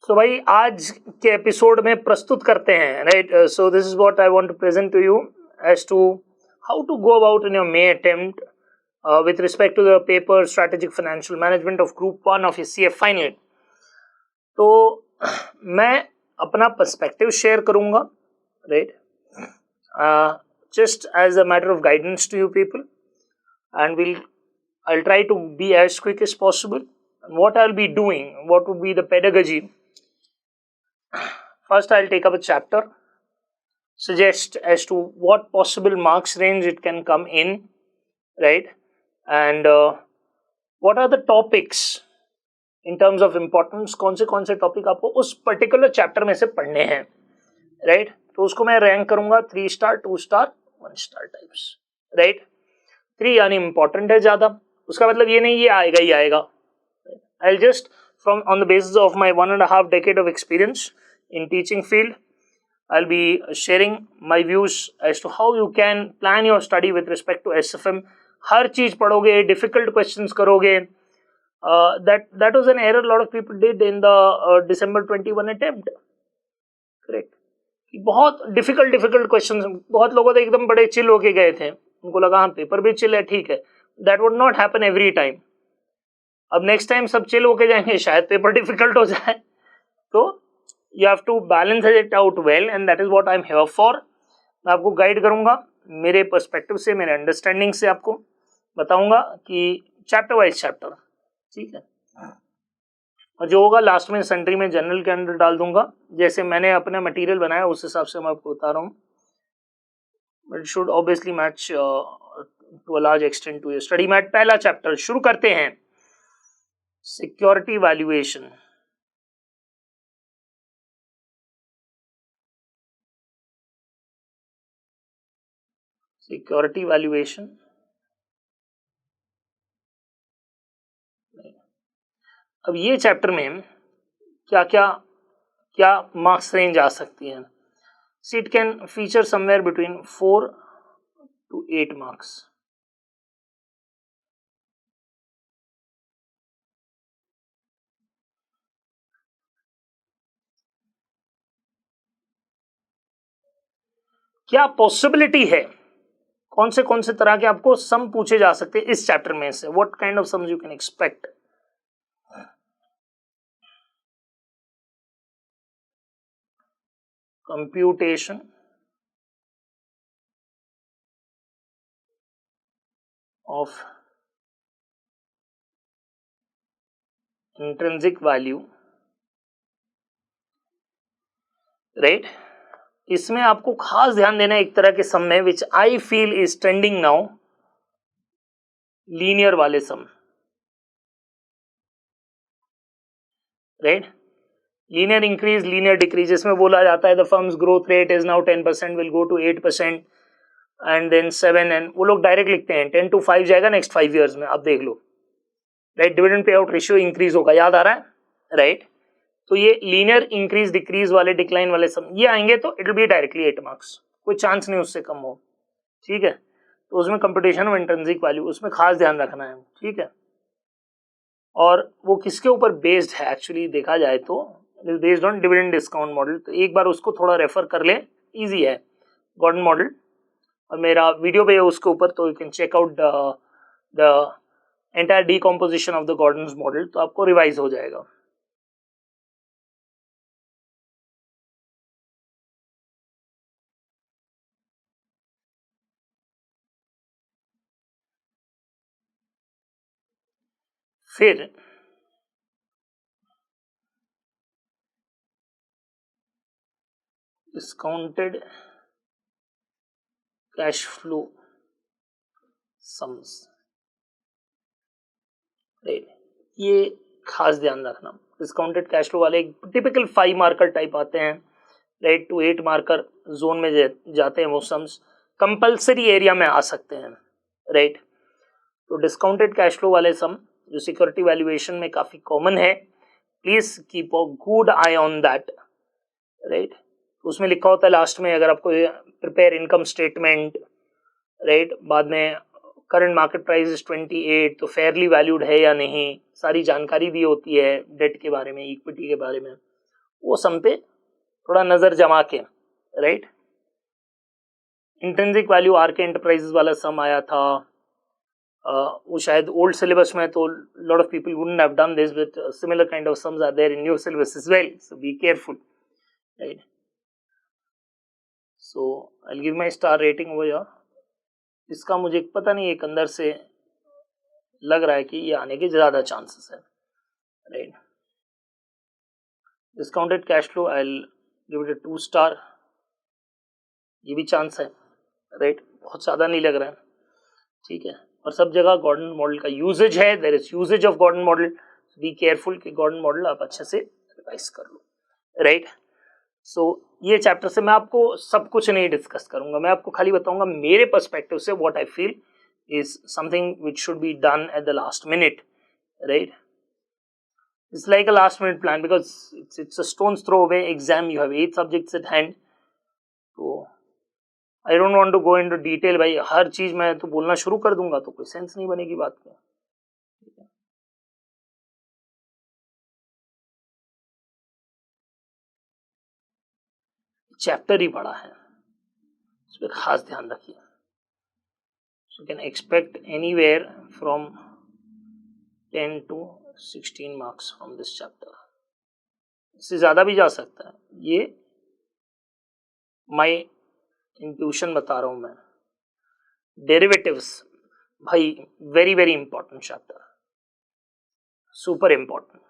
सो भाई आज के एपिसोड में प्रस्तुत करते हैं, right? So this is what I want to present to you as to how to go about in your May attempt with respect to the paper strategic financial management of group 1 of CF final. तो मैं अपना perspective share करूंगा, right, just as a matter of guidance to you people, and I'll try to be as quick as possible. And what I'll be doing, what would be the pedagogy? First, I'll take up a chapter, suggest as to what possible marks range it can come in, right? And what are the topics in terms of importance? कौन से topic आपको उस particular chapter में से पढ़ने हैं, right? तो उसको मैं रैंक करूंगा 3 star, 2 star, 1 star types, right? 3 यानी इंपॉर्टेंट है ज्यादा, उसका मतलब ये नहीं ये आएगा ही आएगा. I'll just from on the basis of my 1.5 decade of experience in teaching field, I'll be sharing my views as to how you can plan your study with respect to SFM. हर चीज पढ़ोगे, difficult questions करोगे. that was an error a lot of people did in the December 21 attempt, correct? कि बहुत difficult questions, बहुत लोगों तो एकदम बड़े चिल होके गए थे, उनको लगा हाँ पेपर भी चिल है, ठीक है. That would not happen every time. अब नेक्स्ट टाइम सब चिल होके जाएंगे, शायद पेपर डिफिकल्ट हो जाए. तो you have to balance it out well, and that is what I am here for. मैं आपको गाइड करूंगा मेरे पर्सपेक्टिव से, मेरे अंडरस्टैंडिंग से, आपको बताऊंगा कि चैप्टर वाइज चैप्टर, ठीक है. और जो होगा लास्ट में सेंट्री में जनरल के अंदर डाल दूंगा, जैसे मैंने अपना मटेरियल बनाया उस हिसाब से मैं आपको बता रहा हूँ. But it should obviously match to a large extent to your study mat. पहला चैप्टर शुरू करते हैं, सिक्योरिटी वैल्यूएशन. Security valuation. अब ये चैप्टर में क्या मार्क्स रेंज आ सकती है? See it can feature somewhere between 4 to 8 marks. क्या पॉसिबिलिटी है? कौन से तरह के आपको सम पूछे जा सकते हैं इस चैप्टर में से? What kind of sums you can expect? Computation of intrinsic value, right? इसमें आपको खास ध्यान देना है एक तरह के सम में, which I feel is trending now, linear वाले sum, right? Linear increase, linear decrease. इसमें बोला जाता है the firms growth rate is now 10%, will go to 8% and then 7, and वो लोग डायरेक्ट लिखते हैं 10 to 5 जाएगा नेक्स्ट 5 years में. आप देख लो, right? Dividend pay out ratio increase होगा, याद आ रहा है, राइट? तो ये लीनियर इंक्रीज डिक्रीज वाले, डिक्लाइन वाले सम ये आएंगे तो it will be directly 8 marks, कोई चांस नहीं उससे कम हो, ठीक है? तो उसमें कंप्यूटेशन ऑफ इंट्रिंसिक वैल्यू, उसमें खास ध्यान रखना है, ठीक है? और वो किसके ऊपर बेस्ड है एक्चुअली देखा जाए तो based on dividend discount model. तो एक बार उसको थोड़ा रेफर कर ले, इजी है गॉर्डन मॉडल, और मेरा वीडियो पे है उसके ऊपर, तो you can check out the entire decomposition of the Gordon model, तो आपको रिवाइज हो जाएगा. फिर discounted cash flow sums, right? ये खास ध्यान रखना. डिस्काउंटेड कैश फ्लो वाले टिपिकल 5 मार्कर टाइप आते हैं, राइट? टू 8 मार्कर जोन में जाते हैं वो सम्स, कंपल्सरी एरिया में आ सकते हैं, राइट? तो डिस्काउंटेड कैश फ्लो वाले सम जो सिक्योरिटी वैल्यूएशन में काफी कॉमन है, please keep a good I on that, right? उसमें लिखा होता है लास्ट में, अगर आपको प्रिपेयर इनकम स्टेटमेंट, राइट, बाद में करंट मार्केट प्राइस इज 28, तो फेयरली वैल्यूड है या नहीं, सारी जानकारी दी होती है डेट के बारे में, इक्विटी के बारे में. वो सम पे थोड़ा नजर जमा के, राइट। इंट्रिंसिक वैल्यू आर के एंटरप्राइजेस वाला सम आया था, वो शायद ओल्ड सिलेबस में, तो lot of people wouldn't have done this, but similar kind of sums are there in new syllabus as well, so be careful, right. So I will give my star rating over here. इसका मुझे पता नहीं, एक अंदर से लग रहा है कि ये आने के ज्यादा चांसेस है, right. Discounted cash flow I will give it a 2 star, ये भी चांस है, राइट, बहुत ज्यादा नहीं लग रहा है, ठीक है। और सब जगह गॉर्डन मॉडल का यूजेज है, there is usages of Gordon model, be careful कि गॉर्डन मॉडल आप अच्छे से रिवाइज कर लो, राइट। सो ये चैप्टर से मैं आपको सब कुछ नहीं डिस्कस करूंगा, मैं आपको खाली बताऊंगा मेरे पर्सपेक्टिव से what I feel is something which should be done at the last minute, right. It's like a last minute plan because it's a stone's throw away exam, you have 8 subjects at hand, तो I don't want to go into detail, भाई हर चीज मैं तो बोलना शुरू कर दूंगा तो कोई सेंस नहीं बनेगी बात में। चैप्टर ही बड़ा है, इस पर खास ध्यान रखिए। You can expect anywhere from 10 to 16 marks from this chapter, इससे ज्यादा भी जा सकता है, ये माई इंट्यूशन बता रहा हूं मैं। डेरिवेटिव्स भाई very very important chapter, super important.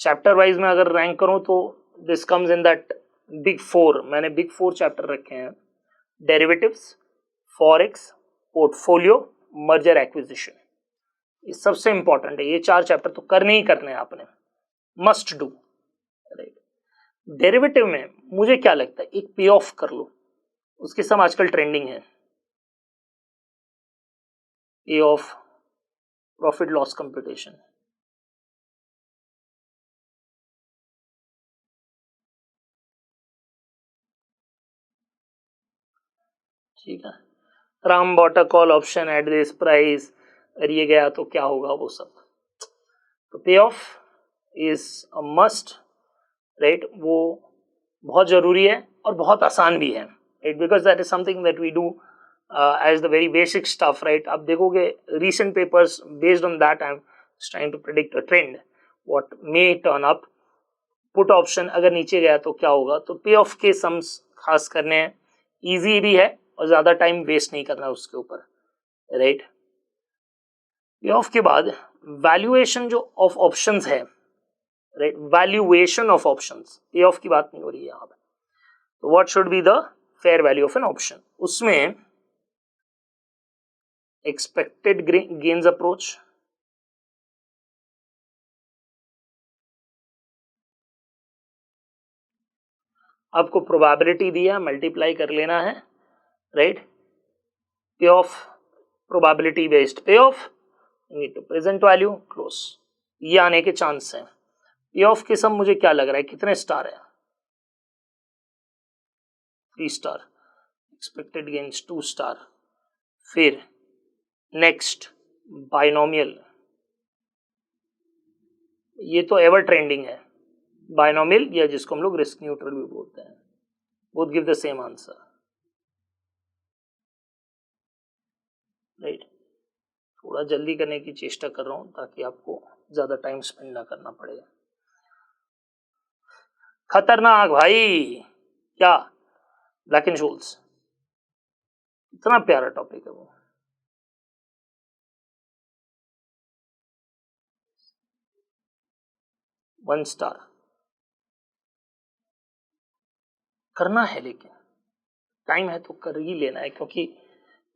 Chapter wise में अगर रैंक करूं तो this comes in that big 4, मैंने बिग 4 चैप्टर रखे हैं, derivatives, forex, portfolio, merger acquisition, ये सबसे इंपॉर्टेंट है। ये 4 चैप्टर तो करने ही करने हैं आपने, मस्ट डू, राइट। डेरिवेटिव में मुझे क्या लगता है, एक पे ऑफ कर लो, उसके सम आजकल ट्रेंडिंग है, पे ऑफ प्रॉफिट लॉस कंप्यूटेशन, ठीक है। Ram bought a call option at this price, अगर ये गया तो क्या होगा वो सब, तो pay off is a must, right. वो बहुत जरूरी है और बहुत आसान भी है, right, because that is something that we do as the very basic stuff, right. आप देखोगे recent papers based on that I am trying to predict a trend what may turn up. Put option अगर नीचे गया तो क्या होगा, तो pay of के सम्स खास करने हैं, ईजी भी है और ज्यादा टाइम वेस्ट नहीं करना उसके ऊपर, राइट। पे ऑफ के बाद वैल्यूएशन जो ऑफ ऑप्शंस है, right, valuation of options, pay off की बात नहीं हो रही है यहाँ पे, तो what should be the fair value of an option, उसमें एक्सपेक्टेड गेन्स अप्रोच, आपको प्रोबेबिलिटी दिया, मल्टीप्लाई कर लेना है, right. Pay off probability based pay off, need to present value close, ये आने के चांस हैं। पे ऑफ के सम मुझे क्या लग रहा है, कितने स्टार है, 3 स्टार, एक्सपेक्टेड गेन्स 2 स्टार। फिर नेक्स्ट बाइनोमियल, ये तो एवर ट्रेंडिंग है, बाइनोमियल या जिसको हम लोग रिस्क न्यूट्रल भी बोलते हैं, both give the same answer, right. थोड़ा जल्दी करने की चेष्टा कर रहा हूं ताकि आपको ज्यादा टाइम स्पेंड ना करना पड़े। खतरनाक भाई, क्या ब्लैक एंड शोल्स, इतना प्यारा टॉपिक है वो, 1 स्टार। करना है लेकिन टाइम है तो कर ही लेना है, क्योंकि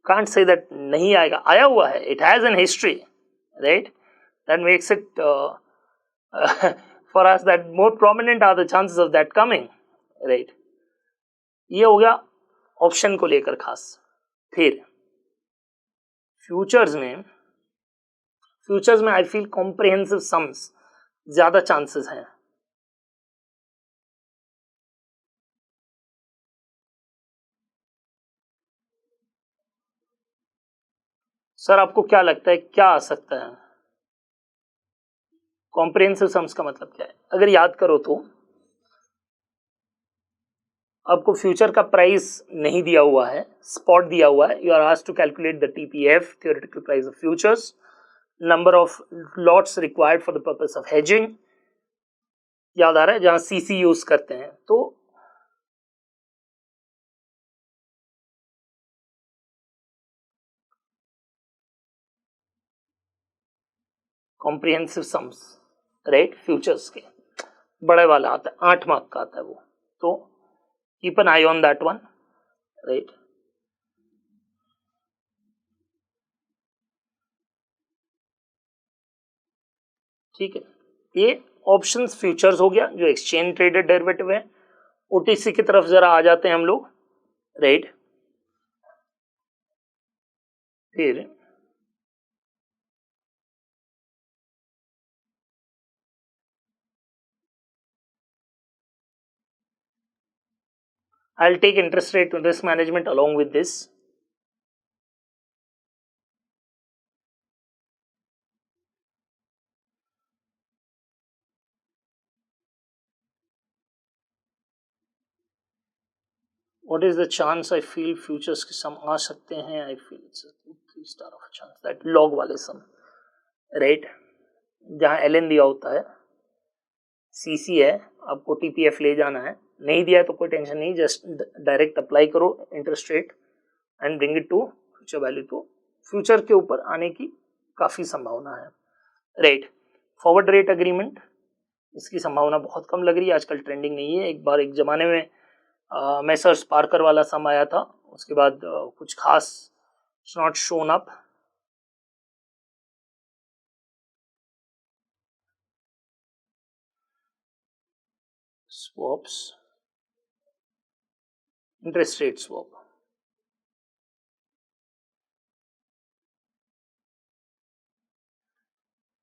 कांट से दैट नहीं आएगा, आया हुआ है, it has an history, right, that makes it for us that more prominent are the chances of that coming, right. ये हो गया ऑप्शन को लेकर खास। फिर फ्यूचर्स में आई फील कॉम्प्रिहेंसिव सम्स ज्यादा चांसेस हैं, सर आपको क्या लगता है क्या आ सकता है, कॉम्प्रिहेंसिव सम्स का मतलब क्या है? अगर याद करो तो आपको फ्यूचर का प्राइस नहीं दिया हुआ है, स्पॉट दिया हुआ है. You are asked to calculate the TPF, theoretical price of futures, number of lots required for the purpose of hedging. याद आ रहा है? जहां सीसी यूज करते हैं. तो कॉम्प्रिहेंसिव सम्स, राइट, फ्यूचर्स के बड़े वाला आता है, 8 मार्क का आता है वो. तो keep an eye on that one, right. ठीक है, ये ऑप्शंस फ्यूचर्स हो गया जो एक्सचेंज ट्रेडेड डेरिवेटिव है. ओटीसी की तरफ जरा आ जाते हैं हम लोग, राइट. फिर I'll take interest rate risk management along with this. What is the chance I feel futures के सम आ सकते हैं? I feel it's a 3 star of a chance that log वाले सम, right? जहाँ LN दिया होता है, CC है, आपको TPF ले जाना है. नहीं दिया है तो कोई टेंशन नहीं, जस्ट डायरेक्ट अप्लाई करो interest rate and bring it to future value. तो फ्यूचर के ऊपर आने की काफ़ी संभावना है, राइट. फॉरवर्ड रेट अग्रीमेंट, इसकी संभावना बहुत कम लग रही है, आजकल ट्रेंडिंग नहीं है. एक बार एक ज़माने में मैसर्स पार्कर वाला सम आया था, उसके बाद कुछ खास it's not shown up. Swaps, interest rate swap,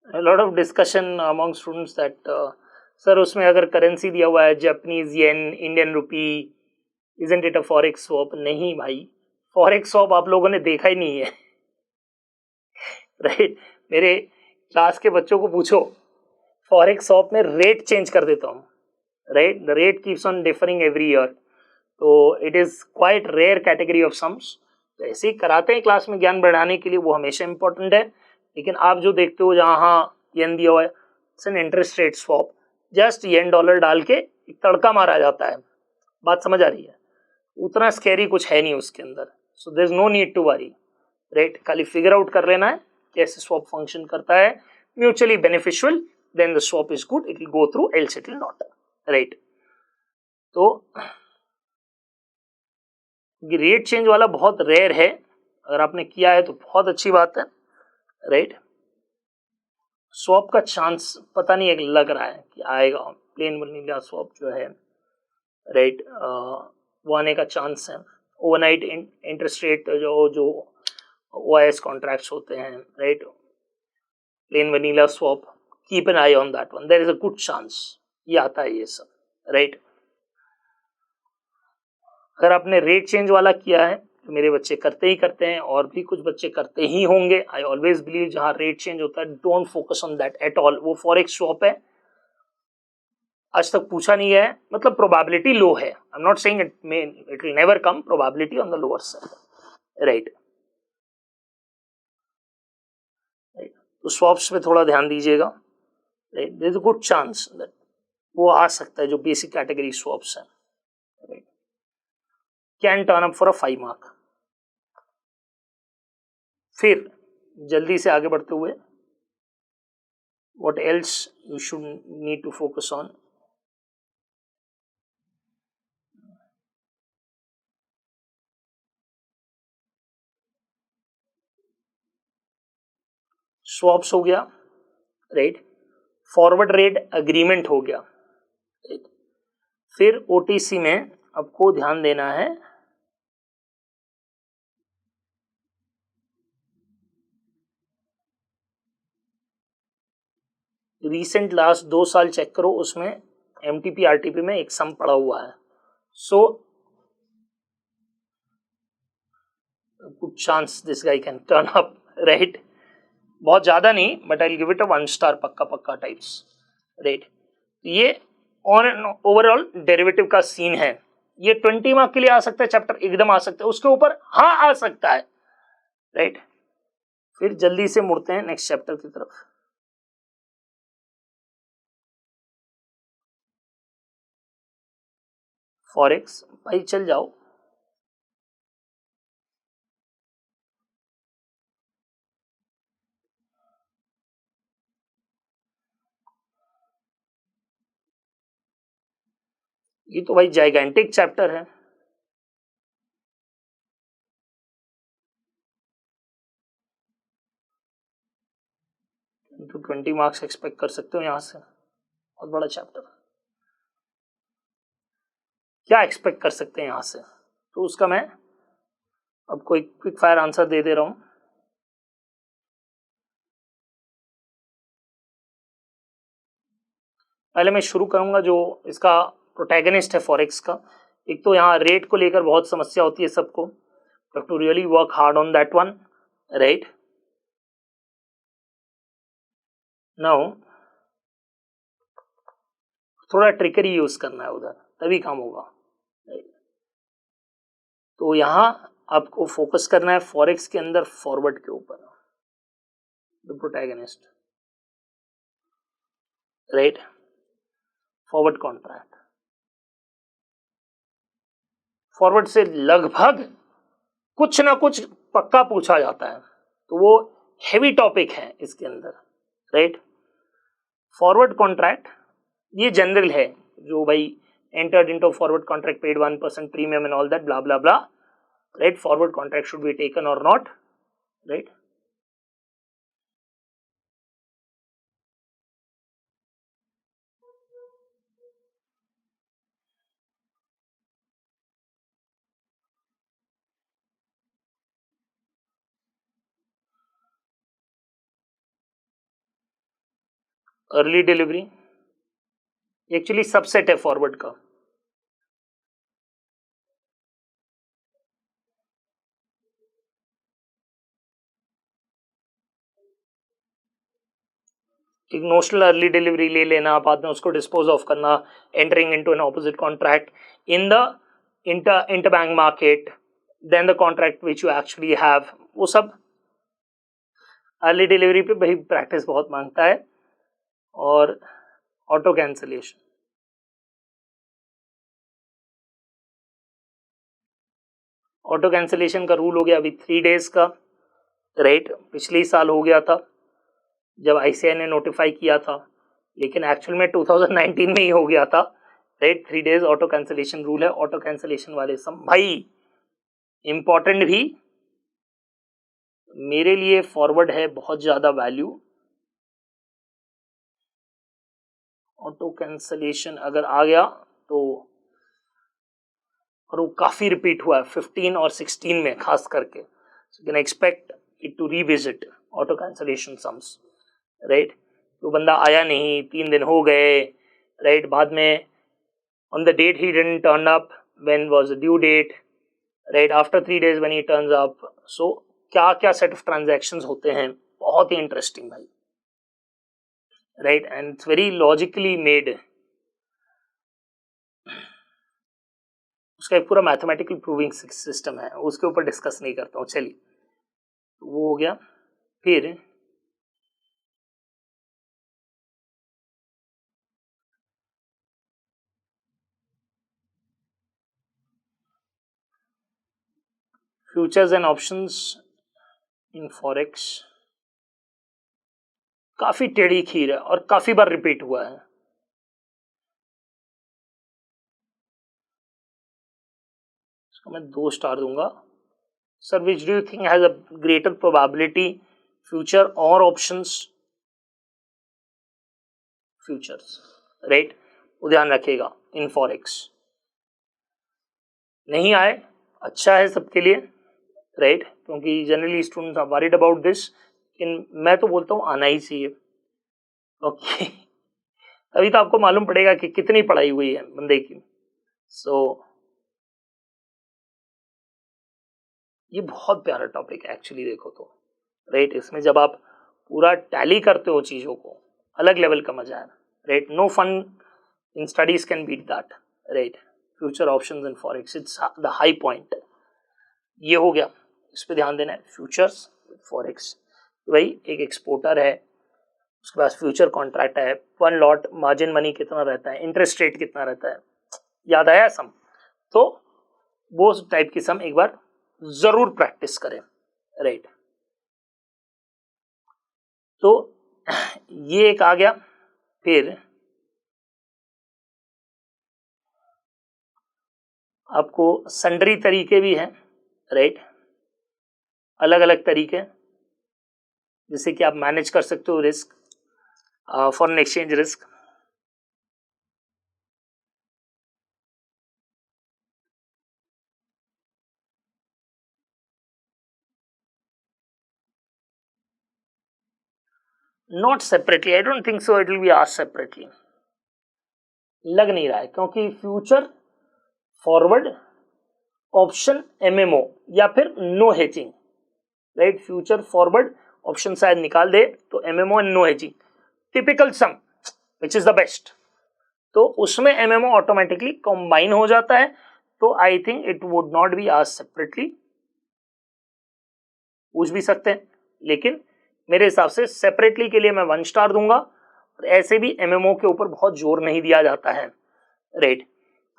a lot of discussion among students that sir उसमें अगर करेंसी दिया हुआ है Japanese yen, Indian rupee, isn't it a forex swap? नहीं भाई, फॉरेक्स स्वॉप आप लोगों ने देखा ही नहीं है, राइट. मेरे क्लास के बच्चों को पूछो, फॉरेक्स स्वॉप में रेट चेंज कर देता हूँ, right. The rate keeps on differing every year, तो it is quite rare category of sums. तो ऐसे ही कराते हैं क्लास में ज्ञान बढ़ाने के लिए, वो हमेशा इंपॉर्टेंट है. लेकिन आप जो देखते हो जहाँ येन दिया हुआ है, it's an interest rate swap, just yen dollar डाल के एक तड़का मारा जाता है. बात समझ आ रही है? उतना स्कैरी कुछ है नहीं उसके अंदर. So there is no need to worry, right. खाली फिगर आउट कर लेना है कैसे स्वॉप फंक्शन करता है. Mutually beneficial, then the swap is good, it will go through, else it will not, right. तो रेट चेंज वाला बहुत रेयर है, अगर आपने किया है तो बहुत अच्छी बात है, राइट. स्वॉप का चांस पता नहीं, एक लग रहा है कि आएगा प्लेन वनीला स्वॉप जो है, राइट, वो आने का चांस है. ओवरनाइट इंटरेस्ट रेट जो ओआईएस कॉन्ट्रैक्ट्स होते हैं, right, plain vanilla swap, keep an eye on that one, there is a good chance ये आता है ये सब, राइट. अगर आपने रेट चेंज वाला किया है तो मेरे बच्चे करते ही करते हैं, और भी कुछ बच्चे करते ही होंगे. आई ऑलवेज बिलीव जहाँ रेट चेंज होता है, don't focus on that at all. वो फॉरेक्स स्वॉप है, आज तक पूछा नहीं है, मतलब प्रोबेबिलिटी लो है. I am not saying it will never come, probability on the lower side, right. तो स्वॉप्स पे थोड़ा ध्यान दीजिएगा, right. There is a good chance that वो आ सकता है जो बेसिक कैटेगरी स्वॉप्स है, right. Can turn up for a 5 mark. फिर जल्दी से आगे बढ़ते हुए, what else you should need to focus on? Swaps हो गया, राइट. फॉरवर्ड रेट अग्रीमेंट हो गया, राइट. फिर ओटीसी में आपको ध्यान देना है रीसेंट लास्ट 2 साल चेक करो, उसमें एमटीपी आरटीपी में एक सम पड़ा हुआ है. So good chance this guy can turn up, right. बहुत ज़्यादा नहीं, but I give it a 1 star पक्का पक्का टाइप्स, राइट। ये ऑन एंड ओवरऑल डेरिवेटिव का सीन है। ये 20 मार्क के लिए आ सकता है चैप्टर, एकदम आ सकता है, उसके ऊपर हाँ आ सकता है, राइट। फिर जल्दी से मुड़ते हैं नेक्स्ट चैप्टर की तरफ। फॉरेक्स भाई चल जाओ। ये तो भाई जाइगेंटिक चैप्टर है। तो 20 मार्क्स एक्सपेक्ट कर सकते हो यहाँ से, बहुत बड़ा चैप्टर। क्या एक्सपेक्ट कर सकते हैं यहाँ से, तो उसका मैं आपको एक क्विक फायर आंसर दे दे रहा हूँ। पहले मैं शुरू करूंगा जो इसका प्रोटैगनिस्ट है फॉरेक्स का। एक तो यहाँ रेट को लेकर बहुत समस्या होती है सबको, to really work hard on that one, right. Now थोड़ा ट्रिकरी यूज करना है उधर, तभी काम होगा, right? तो यहाँ आपको फोकस करना है फॉरेक्स के अंदर फॉरवर्ड के ऊपर, the protagonist, right. Forward contract, forward से लगभग कुछ ना कुछ पक्का पूछा जाता है, तो वो हेवी टॉपिक है इसके अंदर, राइट। फॉरवर्ड कॉन्ट्रैक्ट ये जनरल है, जो भाई entered into forward contract, paid 1% premium and all that blah blah blah, right? Forward contract should be taken or not, right? Early delivery actually subset है forward का। एक नोशनल अर्ली डिलीवरी ले लेना, बाद में उसको डिस्पोज ऑफ करना, entering into an opposite contract in the interbank market, then the contract which you actually have, वो सब अर्ली डिलीवरी पे भाई प्रैक्टिस बहुत मांगता है। और ऑटो कैंसलेशन, ऑटो कैंसलेशन का रूल हो गया अभी 3 डेज का, राइट। पिछले ही साल हो गया था जब आईसीआई ने नोटिफाई किया था, लेकिन एक्चुअल में 2019 में ही हो गया था, right. 3 days auto cancellation rule है। ऑटो कैंसलेशन वाले सब भाई इंपॉर्टेंट भी, मेरे लिए फॉरवर्ड है बहुत ज्यादा वैल्यू। ऑटो कैंसलेशन अगर आ गया तो, और वो काफी रिपीट हुआ है 15 और 16 में खास करके, so can expect it to revisit auto cancellation sums, right. तो बंदा आया नहीं, 3 दिन हो गए, राइट। बाद में on the date he didn't turn up, when was the due date, right, after 3 days when he turns up, so क्या क्या सेट ऑफ ट्रांजैक्शंस होते हैं, बहुत ही इंटरेस्टिंग भाई, right. And it's very logically made, उसका एक पूरा मैथमेटिकल प्रूविंग सिस्टम है, उसके ऊपर डिस्कस नहीं करता हूँ, चलिए वो हो गया। फिर futures and options in forex, काफी टेढ़ी खीर है और काफी बार रिपीट हुआ है। इसको मैं 2 स्टार दूंगा। Sir which do you think has a greater probability, future और ऑप्शंस? Futures, right. वो ध्यान रखिएगा इन फॉरेक्स नहीं आए, अच्छा है सबके लिए, राइट, क्योंकि generally students are worried about this, लेकिन मैं तो बोलता हूँ आना ही चाहिए, ओके। तभी तो आपको मालूम पड़ेगा कि कितनी पढ़ाई हुई है बंदे की। सो ये बहुत प्यारा टॉपिक है एक्चुअली, देखो तो, राइट। इसमें जब आप पूरा टैली करते हो चीजों को, अलग लेवल का मजा है, right. No fun in studies can beat that, right. Future options in forex, it's the high point. ये हो गया, इस पे ध्यान देना है, फ्यूचर्स फॉरेक्स। भाई एक एक्सपोर्टर है, उसके पास फ्यूचर कॉन्ट्रैक्ट है, वन लॉट मार्जिन मनी कितना रहता है, इंटरेस्ट रेट कितना रहता है, याद आया सम? तो वो टाइप की सम एक बार जरूर प्रैक्टिस करें, राइट। तो ये एक आ गया। फिर आपको सन्ड्री तरीके भी हैं, राइट, अलग अलग तरीके जिससे कि आप मैनेज कर सकते हो risk, foreign exchange risk. Not separately, I don't think so it will be asked separately, लग नहीं रहा है, क्योंकि फ्यूचर फॉरवर्ड ऑप्शन एमएमओ या फिर no hedging, right. Future forward option शायद निकाल दे तो MMO and no hedging, typical sum which is the best, तो उसमें एमएमओ ऑटोमेटिकली कंबाइन हो जाता है। तो I think it would not be asked separately, पूछ भी सकते हैं, लेकिन मेरे हिसाब से सेपरेटली के लिए मैं 1 स्टार दूंगा, और ऐसे भी एमएमओ के ऊपर बहुत जोर नहीं दिया जाता है, right.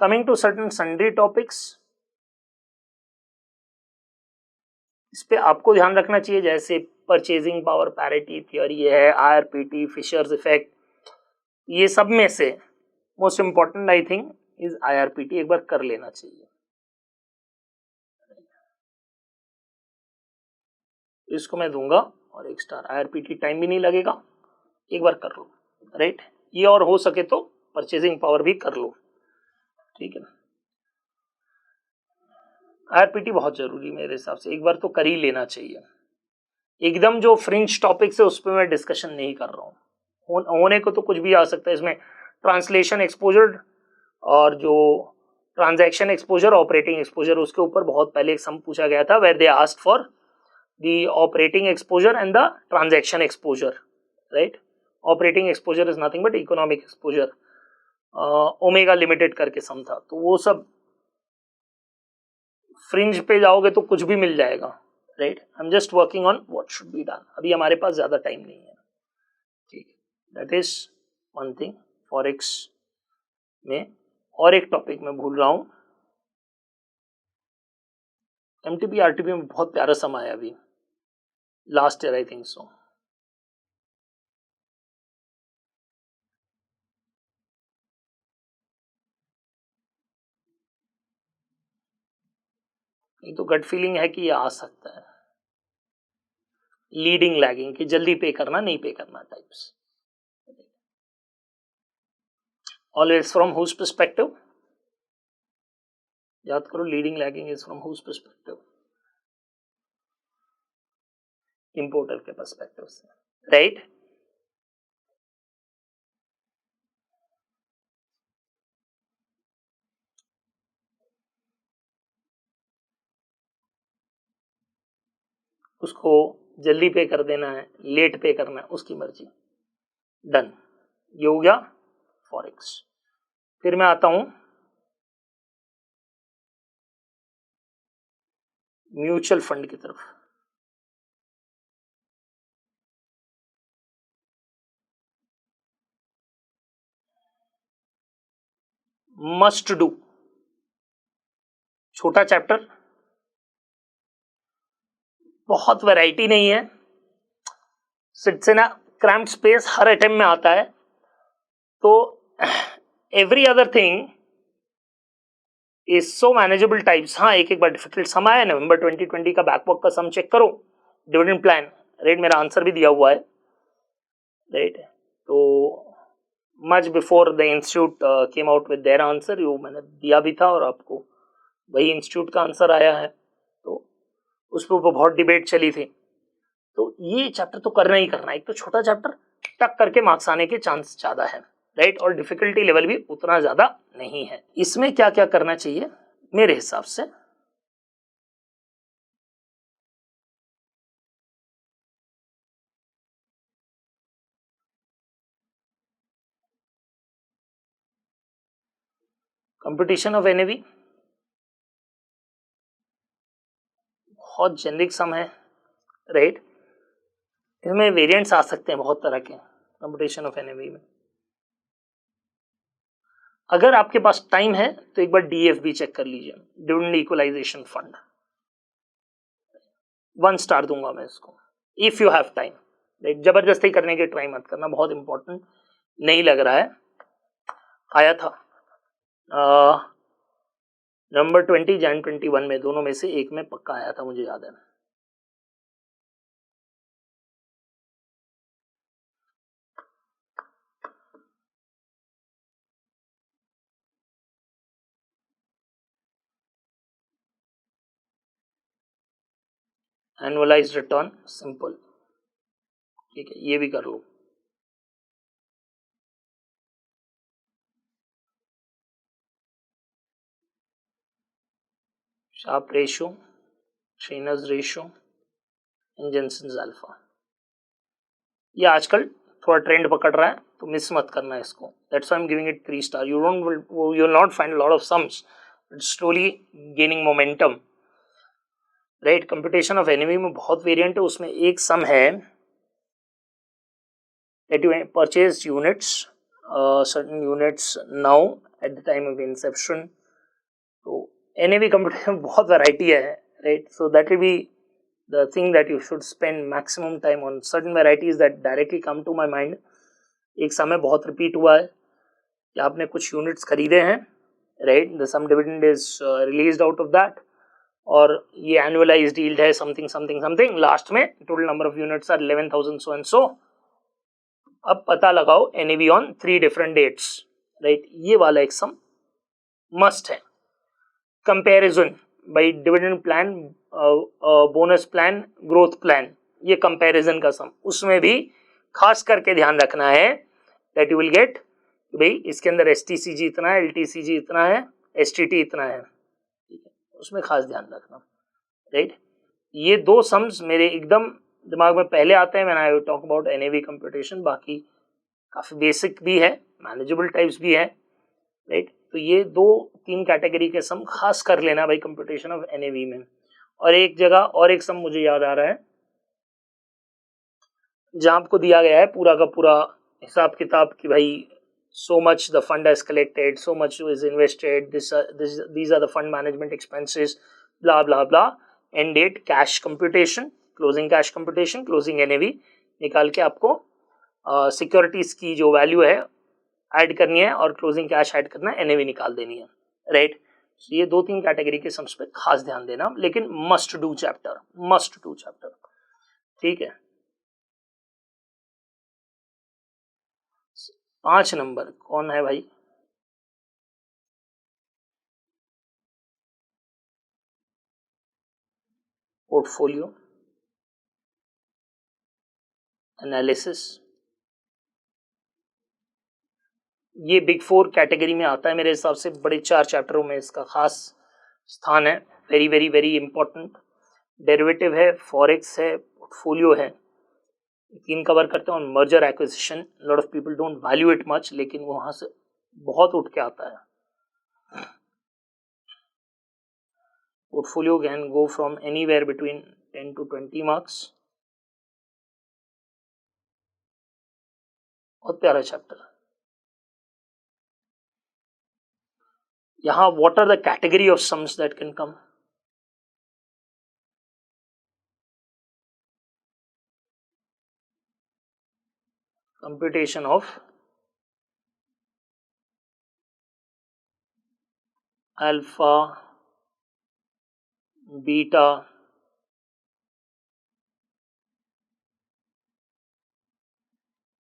Coming to certain sundry topics, इस पे आपको ध्यान रखना चाहिए, जैसे परचेजिंग पावर पैरिटी थियोरी है, आईआरपीटी, फिशर्स इफेक्ट, ये सब में से most important I think is IRPT, एक बार कर लेना चाहिए। इसको मैं दूंगा और 1 स्टार, आईआरपीटी टाइम भी नहीं लगेगा, एक बार कर लो, राइट। ये और हो सके तो परचेजिंग पावर भी कर लो, ठीक है ना। आईआरपीटी बहुत जरूरी मेरे हिसाब से, एक बार तो कर ही लेना चाहिए। एकदम जो फ्रिंज टॉपिक्स है उस पर मैं डिस्कशन नहीं कर रहा हूँ, होने को तो कुछ भी आ सकता है इसमें, ट्रांसलेशन एक्सपोजर और जो ट्रांजैक्शन एक्सपोजर, ऑपरेटिंग एक्सपोजर, उसके ऊपर बहुत पहले एक सम पूछा गया था, where they asked for the operating exposure and the transaction exposure, right. Operating exposure is nothing but economic exposure, Omega limited करके सम था, तो वो सब फ्रिंज पे जाओगे तो कुछ भी मिल जाएगा, right. I am just working on what should be done, अभी हमारे पास ज्यादा टाइम नहीं है, ठीक। That is one thing forex में। और एक टॉपिक मैं भूल रहा हूं, एमटीपी आरटीपी में बहुत प्यारा सम आया अभी last year, I think so. ये तो गट फीलिंग है कि ये आ सकता है, लीडिंग लैगिंग, कि जल्दी पे करना नहीं पे करना types. Always from whose perspective, याद करो, leading lagging is from whose perspective, importer के पर्सपेक्टिव से, राइट। उसको जल्दी पे कर देना है, लेट पे करना है, उसकी मर्जी, डन। ये हो गया फॉरेक्स। फिर मैं आता हूं म्यूचुअल फंड की तरफ। मस्ट डू, छोटा चैप्टर, बहुत वैरायटी नहीं है, sits in a cramped space, her attempt में आता है, तो every other thing is so manageable types. हाँ, एक एक बार डिफिकल्ट सम आया, नवंबर 2020 का बैकवर्क का सम चेक करो, डिविडेंड प्लान, राइट, मेरा आंसर भी दिया हुआ है, राइट। तो much before the institute came out with their answer, वो मैंने दिया भी था और आपको वही इंस्टीट्यूट का आंसर आया है, तो उस पर बहुत डिबेट चली थी। तो ये चैप्टर तो करना ही करना है, एक तो छोटा चैप्टर, टक करके मार्क्स आने के चांस ज्यादा है, राइट, और डिफिकल्टी लेवल भी उतना ज्यादा नहीं है। इसमें क्या क्या करना चाहिए मेरे हिसाब से, कंपटीशन ऑफ एनएवी बहुत जेनरिक सम है, राइट। इसमें वेरिएंट्स आ सकते हैं बहुत तरह के कंपटीशन ऑफ एनएवी में। अगर आपके पास टाइम है तो एक बार डीएफबी चेक कर लीजिए, डिविडेंड इक्वलाइजेशन फंड, 1 स्टार दूंगा मैं इसको, इफ यू हैव टाइम। जबरदस्ती करने की ट्राई मत करना, बहुत इंपॉर्टेंट नहीं लग रहा है। आया था नंबर 20 जैन 21 में, दोनों में से एक में पक्का आया था, मुझे याद है। एनुअलाइज्ड रिटर्न सिंपल, ठीक है, ये भी कर लो। शार्प रेशियो, शेनर्स रेशियो, जेनसेन्स अल्फा, ये आजकल थोड़ा ट्रेंड पकड़ रहा है, तो मिस मत करना इसको। That's why I am giving it 3 star. You will not find lot of sums, it's slowly gaining momentum, right. Competition of NAV में बहुत वेरिएंट है, उसमें एक सम है that you purchase units, certain units now at the time of inception. तो NAV competition में बहुत variety है, right? So that will be the thing that you should spend maximum time on. Certain varieties that directly come to my mind. एक समय बहुत repeat हुआ है कि आपने कुछ यूनिट्स खरीदे हैं, right? The some dividend is released out of that, और ये annualized yield है something something something. लास्ट में total number of units are 11,000 so and so. अब पता लगाओ NAV on 3 different dates, right. ये वाला एक सम मस्ट है। Comparison by dividend plan, bonus plan, growth plan, ये कंपैरिजन का सम, उसमें भी खास करके ध्यान रखना है दैट यू विल गेट, भाई इसके अंदर एसटीसीजी इतना है, एलटीसीजी इतना है, एसटीटी इतना है, ठीक है, उसमें खास ध्यान रखना, राइट। ये 2 सम्स मेरे एकदम दिमाग में पहले आते हैं when I talk about NAV computation. बाकी काफी बेसिक भी है, मैनेजेबल टाइप्स भी है, राइट। तो ये 2-3 कैटेगरी के सम खास कर लेना भाई कंप्यूटेशन ऑफ एनएवी में। और एक जगह और एक सम मुझे याद आ रहा है जहां आपको दिया गया है पूरा का पूरा हिसाब किताब कि भाई so much the fund has collected, so much is invested, these are the fund management expenses, blah blah blah, end date, cash computation, closing cash computation, closing NAV निकाल के आपको सिक्योरिटीज की जो वैल्यू है ऐड करनी है और closing cash add करना है, एनएवी निकाल देनी है, राइट। ये 2-3 कैटेगरी के सम्स पे खास ध्यान देना, लेकिन मस्ट डू चैप्टर, ठीक है। 5 नंबर कौन है भाई? पोर्टफोलियो एनालिसिस, ये बिग 4 कैटेगरी में आता है मेरे हिसाब से। बड़े 4 चैप्टरों में इसका खास स्थान है, very very very important. Derivative है, फॉरेक्स है, पोर्टफोलियो है, 3 कवर करते हैं। और merger acquisition, lot of people don't value it much, लेकिन वहां से बहुत उठ के आता है। Portfolio can go from anywhere between 10 to 20 marks. बहुत प्यारा चैप्टर। यहाँ what are the category of sums that can come? computation of alpha, beta,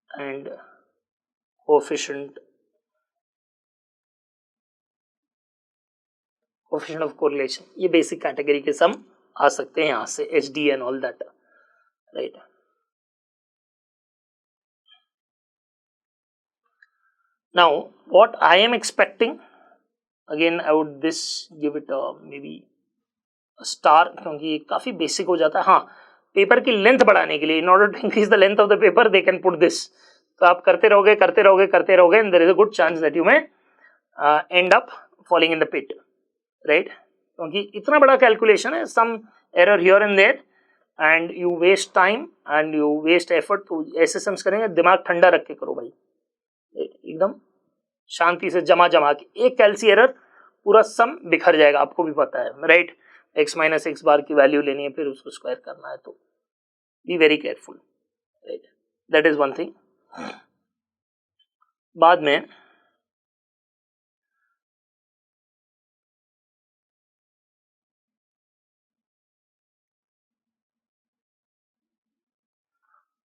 and coefficient of correlation, ये बेसिक कैटेगरी के सम आ सकते हैं यहाँ से, H D and all that, right. Now what I am expecting, again I would this give it may be star, क्योंकि ये काफी basic हो जाता है। हाँ, पेपर की लेंथ बढ़ाने के लिए, in order to increase the length of the paper, they can put this. तो आप करते रहोगे and there is a good chance that you may end up falling in the pit, right? क्योंकि इतना बड़ा कैलकुलेशन है, some error here and there and you waste time and you waste effort. तो ऐसे सम्स करेंगे, दिमाग ठंडा रख के करो भाई, एकदम शांति से जमा के, एक कैलसी एरर पूरा सम बिखर जाएगा, आपको भी पता है, राइट? x माइनस एक्स बार की वैल्यू लेनी है, फिर उसको स्क्वायर करना है, तो be very careful, right? That is one thing. बाद में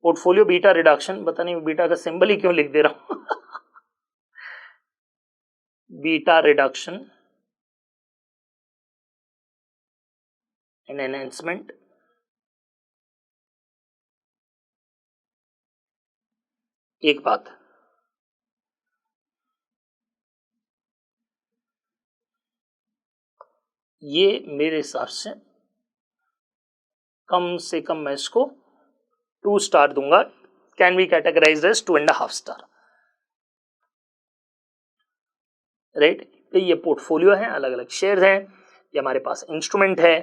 पोर्टफोलियो बीटा रिडक्शन, पता नहीं बीटा का सिंबल ही क्यों लिख दे रहा हूं बीटा रिडक्शन एंड एनहेंसमेंट. एक बात, ये मेरे हिसाब से कम मैं इसको 2 स्टार दूंगा. Can be categorized as 2.5 star, right? तो ये पोर्टफोलियो है, अलग अलग शेयर हैं, ये हमारे पास इंस्ट्रूमेंट है,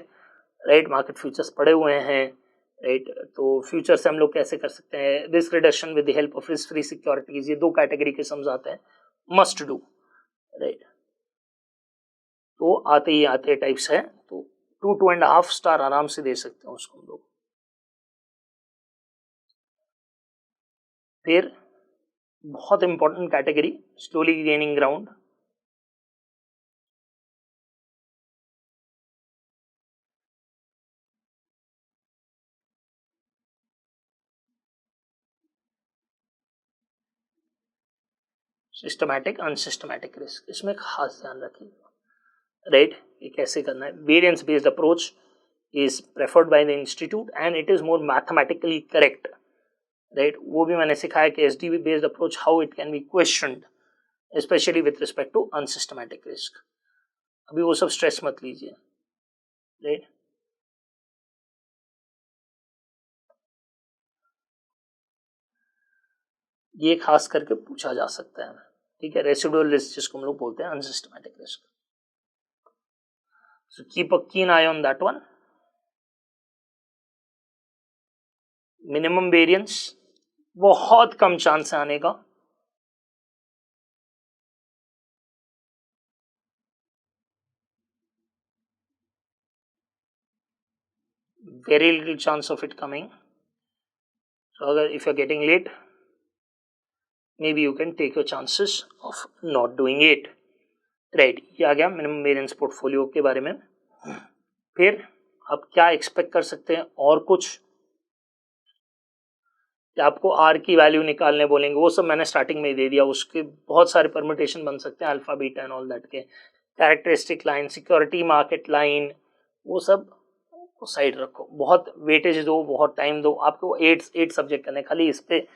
राइट? मार्केट फ्यूचर्स पड़े हुए हैं, राइट? तो फ्यूचर से हम लोग कैसे कर सकते हैं risk reduction with the help of risk free securities. ये 2 कैटेगरी के सम्स आते हैं, मस्ट डू, राइट? तो आते टाइप्स है, तो 2.5 स्टार आराम से दे सकते हैं उसको हम लोग. फिर बहुत important category, slowly gaining ground. Systematic unsystematic risk, इसमें खास ध्यान रखिएगा, राइट? ये कैसे करना है. Variance based approach is preferred by the institute and it is more mathematically correct, right? वो भी मैंने सिखाया कि SDV based approach how it can be questioned specially with respect to unsystematic risk. अभी वो सब स्ट्रेस मत लीजिए, राइट? ये खास करके पूछा जा सकता है, ठीक है? रेसिडुअल रिस्क जिसको हम लोग बोलते हैं, unsystematic risk. So keep a keen eye on that one. Minimum variance बहुत कम चांस है आने का, very little chance of it coming. So अगर if you're getting late, maybe you can take your chances of not doing it, right? ये आ गया minimum variance portfolio के बारे में. फिर आप क्या एक्सपेक्ट कर सकते हैं, और कुछ आपको आर की वैल्यू निकालने बोलेंगे, वो सब मैंने स्टार्टिंग में ही दे दिया. उसके बहुत सारे परम्यूटेशन बन सकते हैं, alpha beta and all that के. Characteristic line, security market line, वो सब को साइड रखो, बहुत वेटेज दो, बहुत टाइम दो. आपको 8 सब्जेक्ट करने, खाली इस पे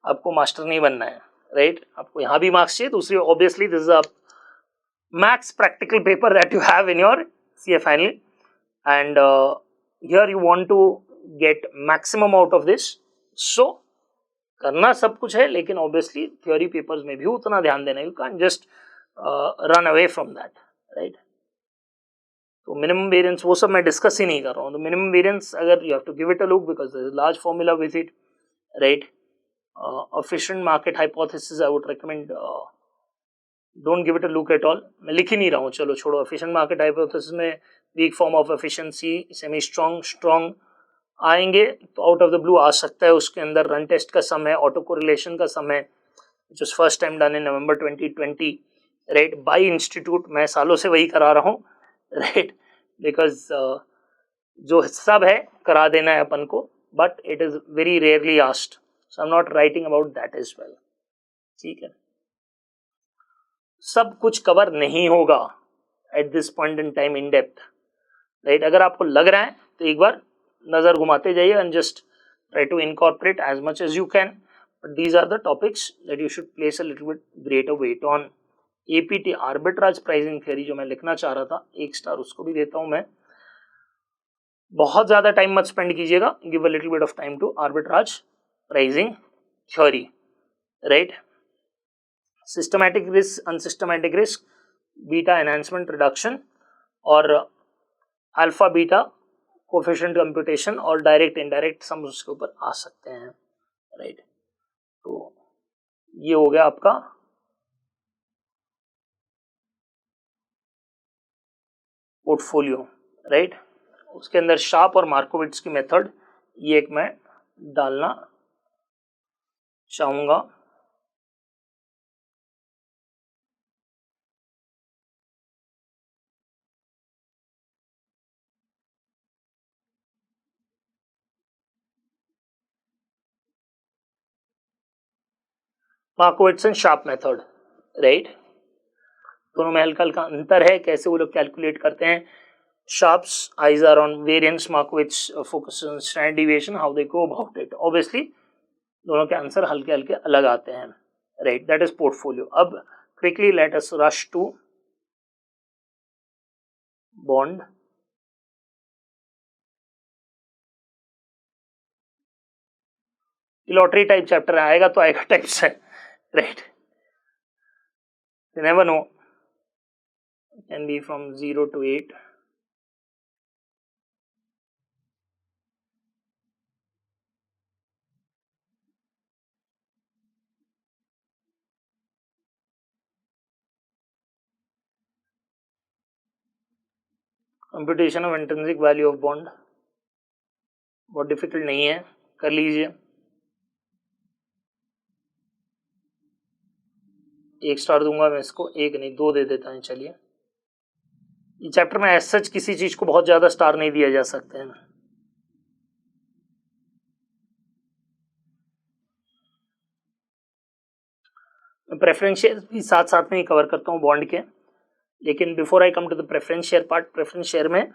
आपको मास्टर नहीं बनना है, राइट? आपको यहाँ भी मार्क्स चाहिए. दूसरी obviously this is a max practical paper that you have in your CA final, and here you want to get maximum out of this. So करना सब कुछ है, लेकिन ऑब्वियसली थ्योरी पेपर्स में भी उतना ध्यान देना. You can just run away from that, right? तो मिनिमम वेरिएंस वो सब मैं डिस्कस ही नहीं कर रहा हूँ. तो मिनिमम वेरिएंस अगर you have to give it a look because there is large formula with it, right? Efficient market hypothesis I would recommend don't give it a look at all. मैं लिख ही नहीं रहा हूँ, चलो छोड़ो. एफिशिएंट मार्केट हाइपोथेसिस में weak form of efficiency, semi strong, strong आएंगे तो आउट ऑफ द ब्लू आ सकता है. उसके अंदर रन टेस्ट का सम है, ऑटो कोरिलेशन का सम है, which was first time done in November 2020, right? Bye institute. मैं सालों से वही करा रहा हूँ, राइट? बिकॉज जो सब है करा देना है अपन को, but it is very rarely asked, so I am not writing about that as well, ठीक है? सब कुछ कवर नहीं होगा at this point in time in depth, right? अगर आपको लग रहा है तो एक बार नजर घुमाते जाइए and just try to incorporate as much as you can. But these are the topics that you should place a little bit greater weight on. APT arbitrage pricing theory जो मैं लिखना चाह रहा था, 1 स्टार उसको भी देता हूं मैं. बहुत ज्यादा टाइम मत स्पेंड कीजिएगा, give a little bit of time to arbitrage pricing theory, right? Systematic risk, unsystematic risk, beta enhancement reduction और अल्फा बीटा कोफिशिएंट कंप्यूटेशन और डायरेक्ट इनडायरेक्ट सम उसके ऊपर आ सकते हैं, राइट। तो ये हो गया आपका पोर्टफोलियो, राइट। उसके अंदर शार्प और मार्कोविट्स की मेथड ये एक मैं डालना चाहूंगा। मार्कोविट्स एंड शार्प मेथड, राइट। दोनों में हल्का हल्का अंतर है, कैसे वो लोग कैलकुलेट करते हैं। Sharp's eyes are on variance, Markowitz focuses on standard deviation, how they go about it. Obviously, दोनों के आंसर हल्के हल्के अलग आते हैं, राइट। That is portfolio. अब quickly let us rush to bond. Lottery type chapter आएगा तो आएगा टाइप से, right. You never know, can be from 0 to 8. Computation of intrinsic value of bond बहुत डिफिकल्ट नहीं है, कर लीजिए। 1 स्टार दूंगा मैं इसको, 1 नहीं 2 दे देता है। चलिए, ये चैप्टर में एज सच किसी चीज को बहुत ज्यादा स्टार नहीं दिया जा सकते हैं। प्रेफरेंस शेयर भी साथ साथ में ही कवर करता हूँ बॉन्ड के, लेकिन before I come to the preference share part, preference share में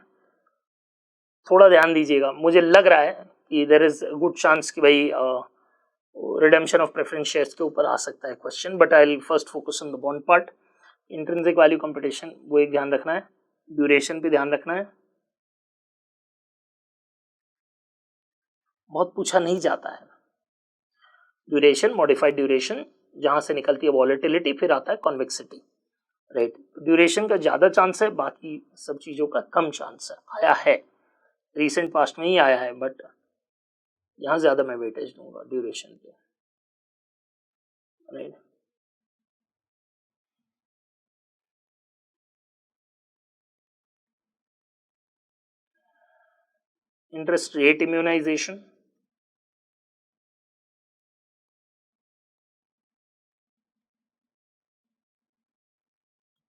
थोड़ा ध्यान दीजिएगा। मुझे लग रहा है कि देयर इज गुड चांस कि भाई रिडेम्पशन ऑफ प्रेफरेंस शेयर्स के ऊपर आ सकता है question, but I will first focus on the bond part. Intrinsic value competition वो एक ध्यान रखना है, ड्यूरेशन पे ध्यान रखना है, बहुत पूछा नहीं जाता है। ड्यूरेशन, मॉडिफाइड ड्यूरेशन, जहां से निकलती है वॉलेटिलिटी, फिर आता है कॉन्वेक्सिटी, राइट। ड्यूरेशन का ज्यादा चांस है, बाकी सब चीजों का कम चांस है। आया है रिसेंट पास्ट में ही आया है, बट यहाँ ज्यादा मैं वेटेज दूंगा ड्यूरेशन पे, राइट। इंटरेस्ट रेट इम्यूनाइजेशन,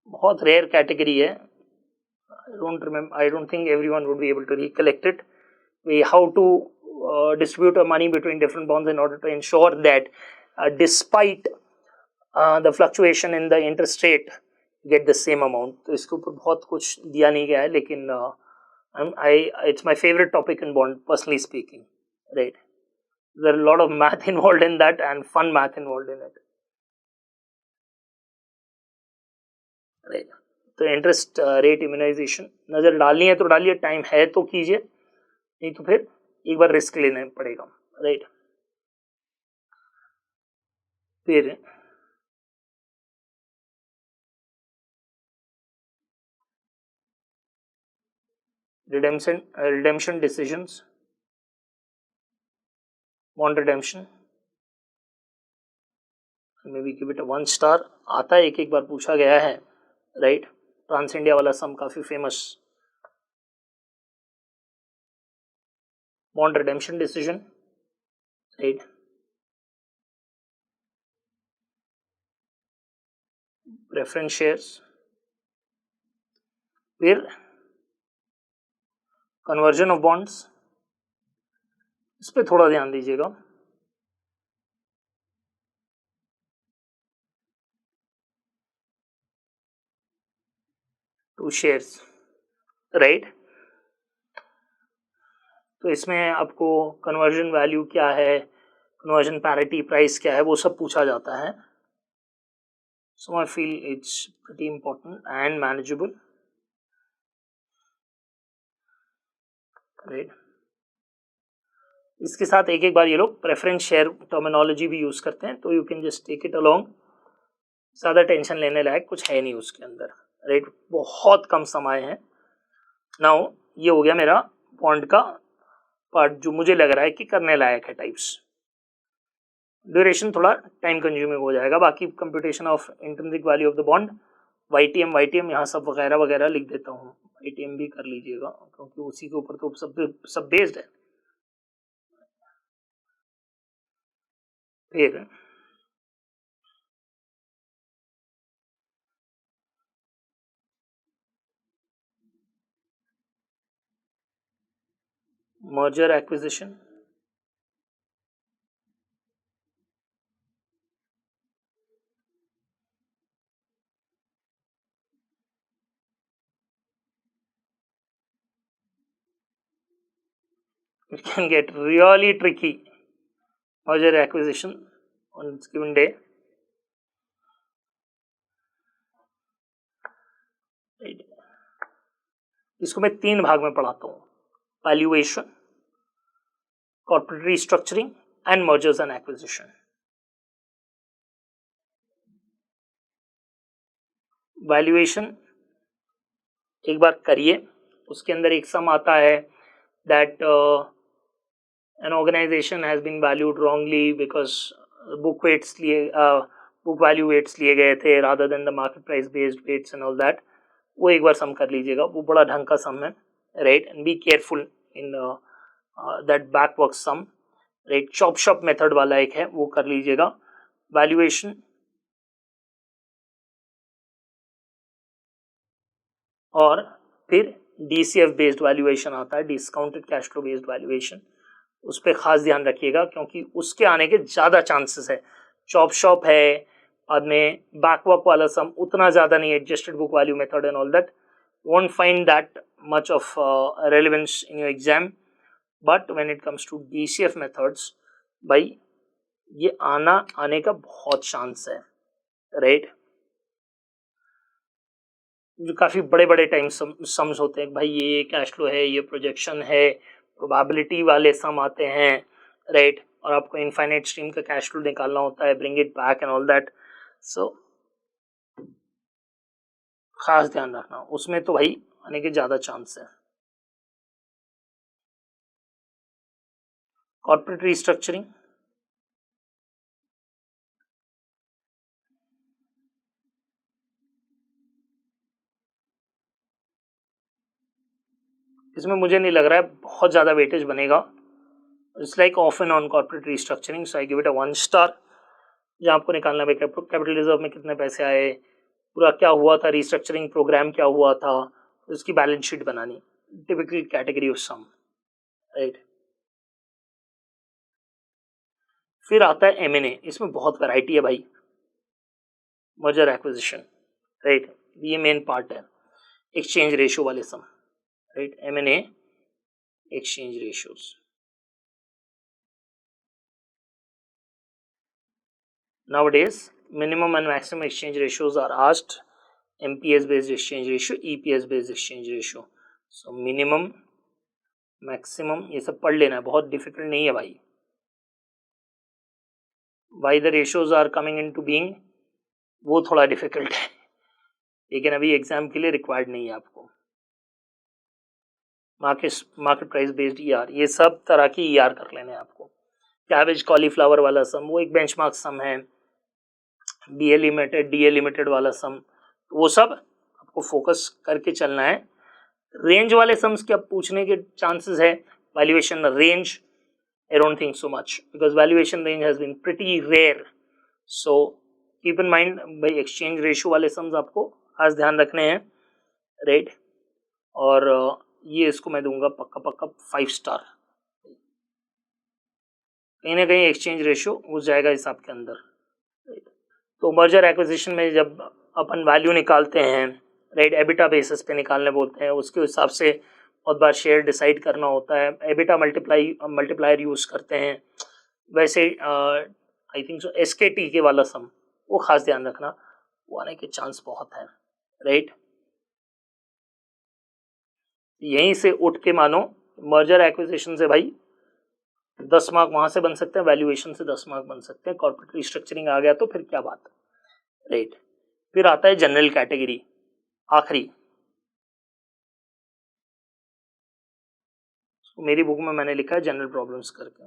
बहुत रेयर कैटेगरी है। I don't think everyone would be able to recollect it. How to distribute our money between different bonds in order to ensure that despite the fluctuation in the interest rate, get the same amount. तो इसके ऊपर बहुत कुछ दिया नहीं गया है, लेकिन it's my favorite topic in bond, personally speaking, right. There are a lot of math involved in that and fun math involved in it, right. तो इंटरेस्ट रेट इम्यूनाइजेशन नजर डालनी है तो डालिए, टाइम है तो कीजिए, नहीं तो फिर एक बार रिस्क लेना पड़ेगा, राइट। फिर redemption decisions, bond redemption, maybe give it a 1 star। आता है, एक बार पूछा गया है, राइट। ट्रांस इंडिया वाला सम काफी famous. Bond redemption decision, right. Preference shares, फिर कन्वर्जन ऑफ बॉन्ड्स, इस पे थोड़ा ध्यान दीजिएगा। To shares, right. तो इसमें आपको कन्वर्जन वैल्यू क्या है, कन्वर्जन पैरिटी प्राइस क्या है, वो सब पूछा जाता है। So I feel it's pretty important and manageable, right. इसके साथ एक बार ये लोग प्रेफरेंस शेयर टर्मिनोलॉजी भी यूज करते हैं, तो you can just take it along. ज्यादा टेंशन लेने लायक कुछ है नहीं उसके अंदर, राइट, बहुत कम सम आए हैं। नाउ ये हो गया मेरा बॉन्ड का पार्ट जो मुझे लग रहा है कि करने लायक है टाइप्स। ड्यूरेशन थोड़ा टाइम कंज्यूमिंग हो जाएगा, बाकी computation of intrinsic value of the bond, YTM यहाँ सब वगैरह वगैरह लिख देता हूँ, वाईटीएम भी कर लीजिएगा क्योंकि उसी के ऊपर तो सब बेस्ड है। फिर merger acquisition, it can get really tricky, merger acquisition on its given day. इसको मैं 3 भाग में पढ़ाता हूँ, valuation, corporate restructuring and mergers and acquisition. Valuation एक बार करिए, उसके अंदर एक सम आता है that an organization has been valued wrongly because book value weights लिए गए थे rather than the market price based weights and all that। वो एक बार सम कर लीजिएगा, वो बड़ा ढंग का सम है, right, and be careful in that backwork sum, right. Chop shop method वाला एक है, वो कर लीजिएगा। वैल्यूएशन और फिर डीसीएफ बेस्ड वैल्यूएशन आता है, discounted cash flow based valuation, उस पर खास ध्यान रखिएगा क्योंकि उसके आने के ज़्यादा चांसेस है। चॉप शॉप है, बाद में बैकवर्क वाला सम उतना ज़्यादा नहीं, adjusted book value method and all that won't find that much of relevance in your exam, but when it comes to DCF methods, भाई ये आने का बहुत चांस है, राइट। जो काफ़ी बड़े बड़े टाइम सम्स होते हैं, भाई ये कैश फ्लो है, ये प्रोजेक्शन है, प्रोबेबिलिटी वाले सम आते हैं, राइट, और आपको इनफाइनाइट स्ट्रीम का कैश फ्लो निकालना होता है, bring it back and all that. So खास ध्यान रखना, उसमें तो भाई आने के ज़्यादा चांस है। कॉर्पोरेट रिस्ट्रक्चरिंग, इसमें मुझे नहीं लग रहा है बहुत ज़्यादा वेटेज बनेगा। It's like of and on corporate restructuring, so I give it a 1 star. जहाँ आपको निकालना है कैपिटल रिजर्व में कितने पैसे आए, पूरा क्या हुआ था, रिस्ट्रक्चरिंग प्रोग्राम क्या हुआ था, उसकी बैलेंस शीट बनानी, typical category of sum, right. फिर आता है एमएनए, इसमें बहुत वैरायटी है भाई, मर्जर एक्विजिशन, राइट, ये मेन पार्ट है। एक्सचेंज रेशियो वाले sum, right, MNA exchange ratios. Nowadays, minimum and maximum exchange ratios are asked, MPS based exchange ratio, EPS based exchange ratio. So minimum, maximum ये सब पढ़ लेना है, बहुत difficult नहीं है भाई। Why the ratios are coming into being, वो थोड़ा डिफिकल्ट है, लेकिन अभी एग्जाम के लिए रिक्वायर्ड नहीं है आपको। मार्केट प्राइस बेस्ड ईआर, ये सब तरह की ईआर कर लेने हैं आपको। कैबेज कॉलीफ्लावर वाला सम, वो एक बेंचमार्क सम है। बीए लिमिटेड, डीए लिमिटेड वाला सम, वो सब आपको फोकस करके चलना है। रेंज वाले सम्स के अब पूछने के चांसेस है, valuation range I don't think so much because valuation range has been pretty rare, so keep in mind भाई एक्सचेंज रेशियो वाले सम्स आपको खास ध्यान रखने हैं, राइट। और ये इसको मैं दूंगा पक्का पक्का 5 स्टार। कहीं ना कहीं एक्सचेंज रेशियो घुस जाएगा हिसाब के अंदर, राइट। तो मर्जर एक्विजिशन में जब अपन वैल्यू निकालते हैं, राइट, एबिटा बेसिस पे निकालने बोलते हैं, उसके हिसाब से बहुत बार शेयर डिसाइड करना होता है, एबिटा मल्टीप्लायर यूज़ करते हैं। वैसे आई थिंक सो एसकेटी के वाला सम, वो खास ध्यान रखना, वो आने के चांस बहुत है, राइट। यहीं से उठ के मानो मर्जर एक्विजिशन से भाई 10 मार्क वहाँ से बन सकते हैं, वैल्यूएशन से 10 मार्क बन सकते हैं, कॉर्पोरेट रिस्ट्रक्चरिंग आ गया तो फिर क्या बात है, राइट। फिर आता है जनरल कैटेगरी, आखिरी, मेरी बुक में मैंने लिखा है जनरल प्रॉब्लम्स करके।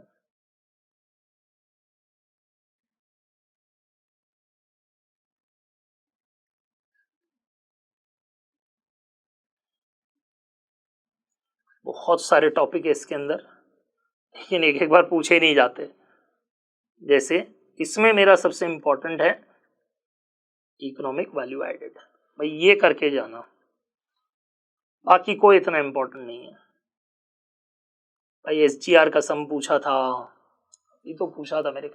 बहुत सारे टॉपिक है इसके अंदर, लेकिन एक एक बार पूछे नहीं जाते। जैसे इसमें मेरा सबसे इंपॉर्टेंट है इकोनॉमिक वैल्यू एडेड, भाई ये करके जाना, बाकी कोई इतना इंपॉर्टेंट नहीं है। भाई SGR का सम पूछा था, ये तो पूछा था मेरे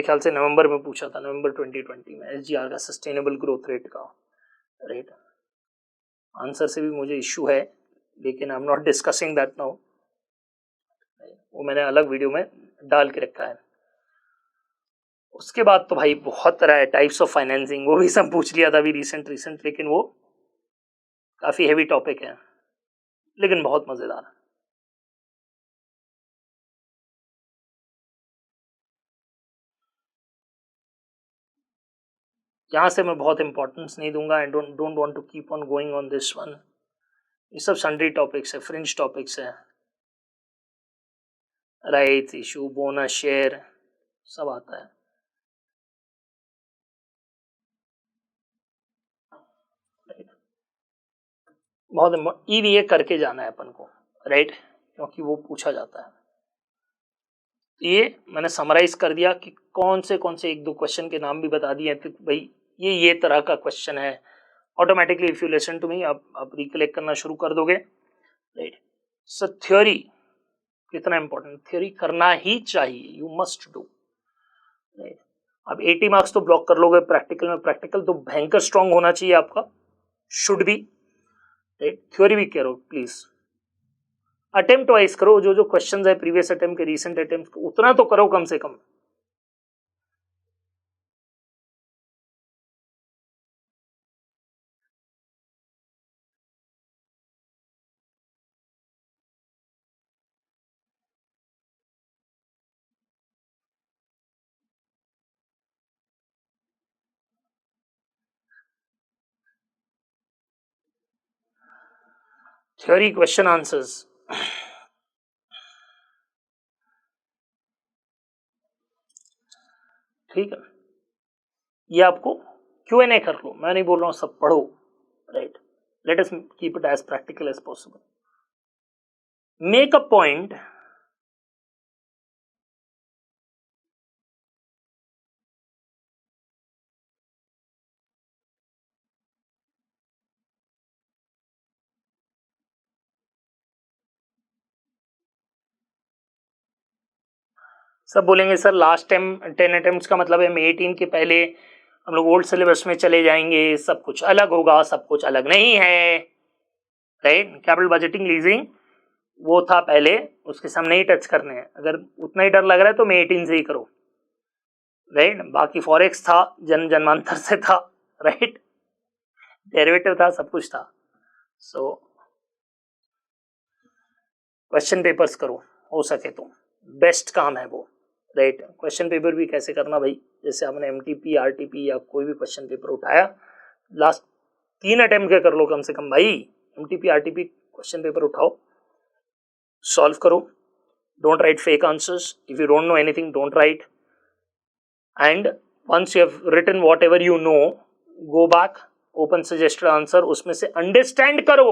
ख्याल से नवंबर में पूछा था, नवंबर 2020 में, SGR का सस्टेनेबल ग्रोथ रेट का रेट। आंसर से भी मुझे इश्यू है, लेकिन आई am not discussing that now, वो मैंने अलग वीडियो में डाल के रखा है। उसके बाद तो भाई बहुत तरह है, टाइप्स ऑफ फाइनेंसिंग, वो भी सब पूछ लिया था अभी रिसेंट, लेकिन वो काफी हेवी टॉपिक है, लेकिन बहुत मजेदार है। यहाँ से मैं बहुत इंपॉर्टेंस नहीं दूंगा, I don't want to keep on going on this one. ये सब सन्ड्री टॉपिक्स है, फ्रिंज टॉपिक्स है, राइट्स इशू, बोनस शेयर, सब आता है। बहुत EVA करके जाना है अपन को, राइट, क्योंकि वो पूछा जाता है। ये मैंने समराइज कर दिया कि कौन से एक दो क्वेश्चन के नाम भी बता दिए, तो भाई ये तरह का क्वेश्चन है। Automatically if you listen to me, आप रिकलेक्ट करना शुरू कर दोगे, राइट। सो थ्योरी कितना इंपॉर्टेंट, थ्योरी करना ही चाहिए, यू मस्ट डू, राइट। अब 80 मार्क्स तो ब्लॉक कर लोगे प्रैक्टिकल में, प्रैक्टिकल तो भयंकर स्ट्रांग होना चाहिए आपका, शुड बी, राइट। थ्योरी भी करो प्लीज, अटेम्प्ट वाइज करो, जो क्वेश्चंस है प्रीवियस अटेम्प्ट के, रीसेंट अटेम्प्ट, उतना तो करो कम से कम। थ्योरी क्वेश्चन आंसर्स, ठीक है, ये आपको Q&A कर लो, मैं नहीं बोल रहा हूं सब पढ़ो, right. Let us keep it as practical as possible, make a point, सब बोलेंगे सर लास्ट टाइम 10 अटेम्प्ट्स का मतलब है May 18 के पहले हम लोग ओल्ड सिलेबस में चले जाएंगे, सब कुछ अलग होगा, सब कुछ अलग नहीं है, राइट। कैपिटल बजटिंग लीजिंग वो था पहले, उसके सामने ही टच करने हैं, अगर उतना ही डर लग रहा है तो May 18 से ही करो, राइट। बाकी फॉरेक्स था, जन्मांतर से था, राइट, डेरिवेटिव था, सब कुछ था। सो क्वेश्चन पेपर्स करो, हो सके तो, बेस्ट काम है वो, राइट। क्वेश्चन पेपर भी कैसे करना भाई, जैसे आपने MTP RTP या कोई भी क्वेश्चन पेपर उठाया, लास्ट 3 अटेम्प्ट के कर लो कम से कम भाई, MTP RTP क्वेश्चन पेपर उठाओ, सॉल्व करो, don't write fake answers, if you don't know anything don't write, and once you have written whatever you know, go back, open suggested answer, उसमें से अंडरस्टैंड करो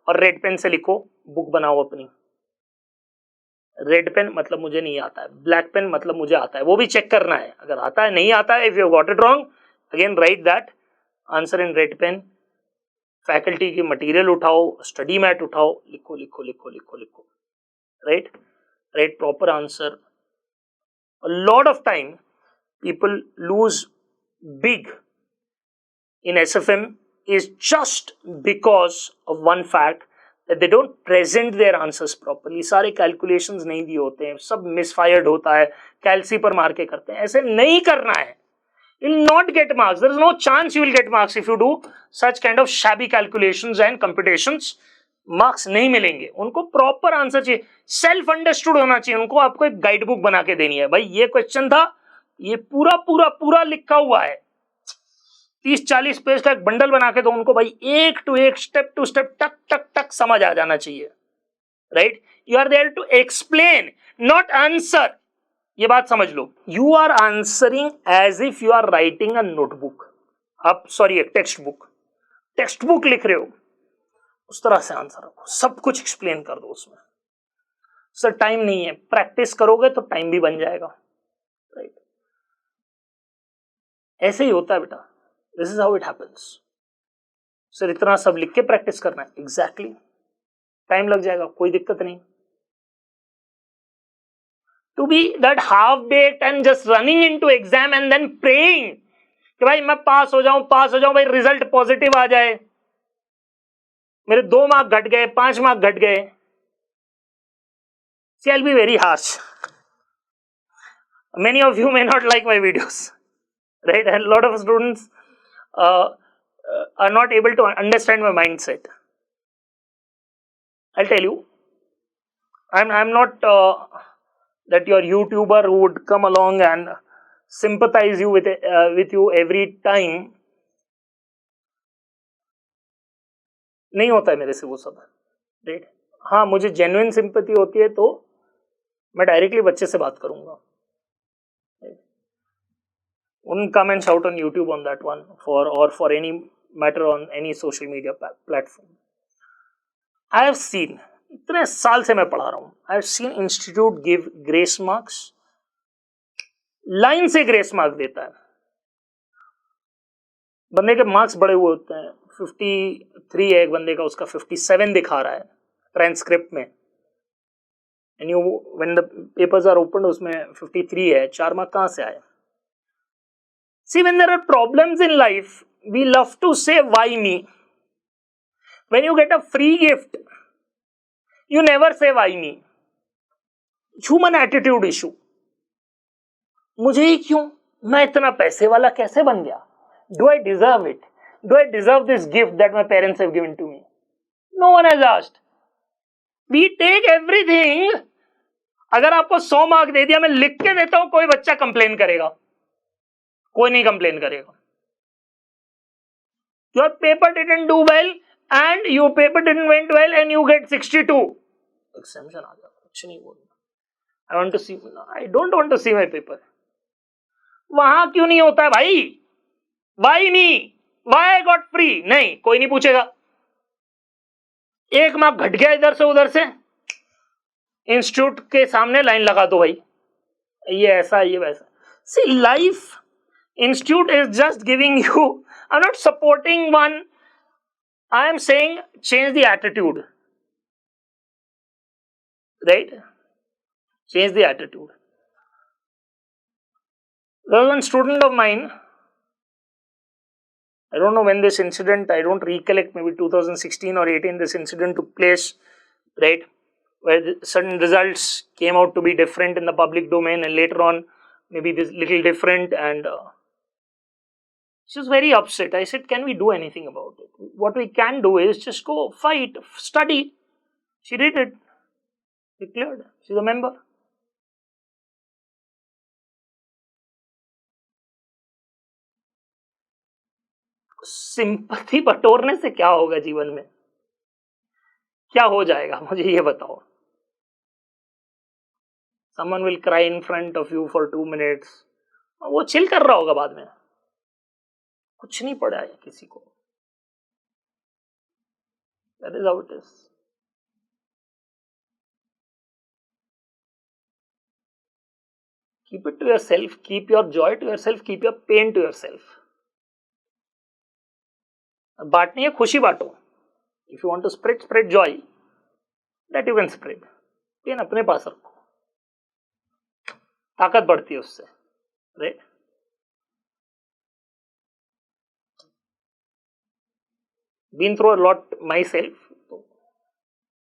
और red pen से लिखो, book बनाओ अपनी। रेड पेन मतलब मुझे नहीं आता है, ब्लैक पेन मतलब मुझे आता है, वो भी चेक करना है, अगर आता है नहीं आता है, if you got it wrong again write that answer in red pen, faculty की मटेरियल उठाओ, स्टडी मैट उठाओ, लिखो लिखो लिखो लिखो लिखो, right, write proper answer. A lot of time people lose big in SFM is just because of one fact that they don't present their answers properly। सारे calculations नहीं दिए होते हैं, सब मिसफायर्ड होता है, कैलसी पर मार के करते हैं, ऐसे नहीं करना है, you will not get marks, there is no chance you will get marks if you do such kind of shabby calculations and computations, marks नहीं मिलेंगे, उनको प्रॉपर आंसर चाहिए, सेल्फ अंडरस्टूड होना चाहिए, उनको आपको एक गाइड बुक बना के देनी है, भाई ये क्वेश्चन था, ये पूरा पूरा पूरा लिखा हुआ है, 30-40 पेज का एक बंडल बना के दो उनको भाई, एक टू एक, स्टेप टू स्टेप, टक टक टक समझ आ जाना चाहिए, right? You are there to explain, not answer. ये बात समझ लो. You are answering as if you are writing a notebook. आप सॉरी एक टेक्स्ट बुक लिख रहे हो, उस तरह से आंसर रखो, सब कुछ एक्सप्लेन कर दो उसमें. सर टाइम नहीं है. प्रैक्टिस करोगे तो टाइम भी बन जाएगा, राइट? ऐसे ही होता है बेटा. This is how it happens. Sir इतना सब लिख के प्रैक्टिस करना है. एग्जैक्टली. टाइम लग जाएगा, कोई दिक्कत नहीं. To be that half baked and just running into exam and then praying कि भाई मैं पास हो जाऊं भाई, रिजल्ट पॉजिटिव आ जाए, मेरे 2 मार्क घट गए, 5 मार्क घट गए. See, I'll be very harsh. Many of you may not like my videos, right? And a lot of students are not able to understand my mindset. I'll tell you, I'm not that your YouTuber who would come along and sympathize you with you every time. नहीं होता है मेरे से वो सब, right? हाँ, मुझे genuine sympathy होती है तो मैं डायरेक्टली बच्चे से बात करूंगा. Wouldn't come and shout on YouTube on that one for any matter on any social media platform. I have seen, इतने साल से मैं पढ़ा रहा हूं, I have seen institute give grace marks. Line से ग्रेस मार्क देता है. बंदे के मार्क्स बड़े हुए होते हैं, 53 है एक बंदे का, उसका 57 दिखा रहा है ट्रांसक्रिप्ट में. And you when the papers are open उसमें 53 है. 4 मार्क कहां से आए? See, when there are problems in life, we love to say, why me? When you get a free gift, you never say, why me? Human attitude issue. मुझे ही क्यों? मैं इतना पैसे वाला कैसे बन गया? Do I deserve it? Do I deserve this gift that my parents have given to me? No one has asked. We take everything. अगर आपको 100 मार्क दे दिया, मैं लिख के देता हूं, कोई बच्चा कंप्लेन करेगा? कोई नहीं कंप्लेन करेगा. Your paper didn't do well and your paper didn't went well and you get 62. Exemption आ गया, कुछ नहीं बोलना. I don't want to see my paper. वहां क्यों नहीं होता है भाई? Why me? Why I got free? नहीं, कोई नहीं पूछेगा. 1 मार्क घट गया इधर से उधर से, इंस्टीट्यूट के सामने लाइन लगा दो भाई, ये ऐसा ये वैसा. See, life, institute is just giving you, I'm not supporting one, I am saying change the attitude, right? Change the attitude. There was one student of mine, I don't know when this incident, I don't recollect, maybe 2016 or 18 this incident took place, right? Where certain results came out to be different in the public domain and later on maybe this little different, and she was very upset. I said, can we do anything about it? What we can do is just go fight, study. She did it. Declared. She's a member. Sympathy बटोरने से क्या होगा जीवन में? क्या हो जाएगा मुझे ये बताओ. Someone will cry in front of you for 2 minutes. वो चिल कर रहा होगा बाद में. कुछ नहीं पड़ा है किसी को. That is how it is. Keep it to yourself. Keep your joy to yourself. Keep your pain to yourself. बांटनी है, खुशी बांटो. If you want to spread joy, that you can spread. Pen अपने पास रखो, ताकत बढ़ती है उससे, राइट? Been through a lot myself, तो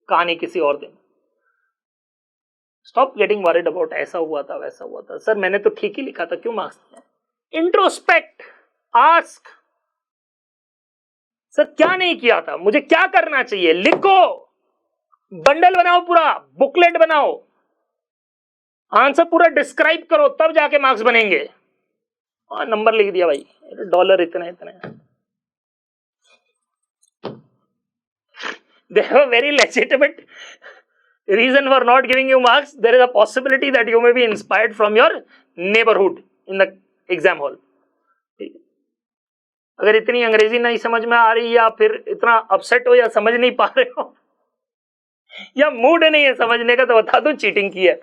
कहानी किसी और दिन. Stop getting worried about ऐसा हुआ था वैसा हुआ था. सर मैंने तो ठीक ही लिखा था, क्यों मार्क्स दिया? Introspect, ask. सर क्या नहीं किया था, मुझे क्या करना चाहिए? लिखो, बंडल बनाओ, पूरा बुकलेट बनाओ, आंसर पूरा डिस्क्राइब करो, तब जाके मार्क्स बनेंगे. हाँ नंबर लिख दिया भाई, डॉलर इतने इतने. They have a very legitimate reason for not giving you marks. There is a possibility that you may be inspired from your neighborhood in the exam hall. अगर इतनी अंग्रेजी नहीं समझ में आ रही, या फिर इतना अपसेट हो, या समझ नहीं पा रहे हो, या मूड नहीं है समझने का, तो बता दो चीटिंग की है.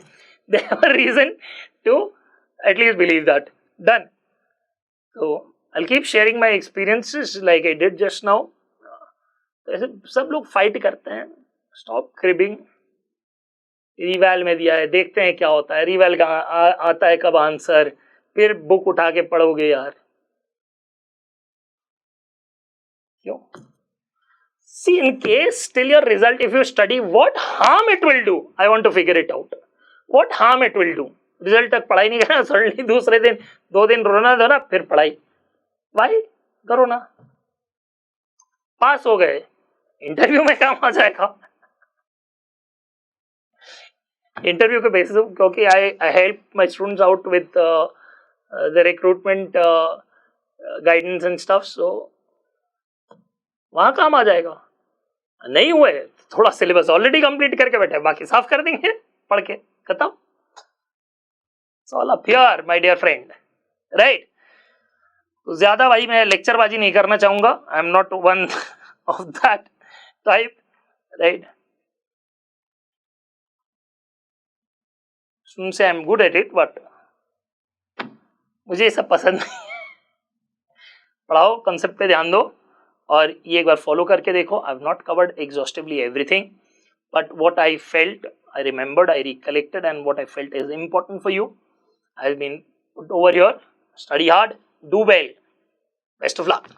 They have a reason to at least believe that. Done. So I'll keep sharing my experiences like I did just now. ऐसे सब लोग फाइट करते हैं. Stop cribbing. रिवैल में दिया है, देखते हैं क्या होता है. रिवैल का आता है कब आंसर, फिर बुक उठा के पढ़ोगे यार, क्यों? See, in case till your result, if you study, what harm it will do? I want to figure it out. What harm it will do? Result तक पढ़ाई नहीं करना, सडनली दूसरे दिन 2 दिन रोना धोना, फिर पढ़ाई. भाई करो ना. पास हो गए, इंटरव्यू में काम आ जाएगा. इंटरव्यू के बेसिस, क्योंकि I help my students out with the recruitment guidance and stuff, so वहां काम आ जाएगा. नहीं हुए, थोड़ा सिलेबस ऑलरेडी कंप्लीट करके बैठे, बाकी साफ कर देंगे पढ़ के, खत्म. It's all up here, my dear friend, right? तो ज्यादा भाई मैं लेक्चरबाजी नहीं करना चाहूंगा. I am not one of that type, right? Say I am good at it, but मुझे ये सब पसंद नहीं. पढ़ाओ, कंसेप्ट पे ध्यान दो, और ये एक बार फॉलो करके देखो. I have not covered exhaustively everything, but what I felt, I remembered, I recollected, and what I felt is important for you. I've been put over here. Study hard, do well. Best of luck.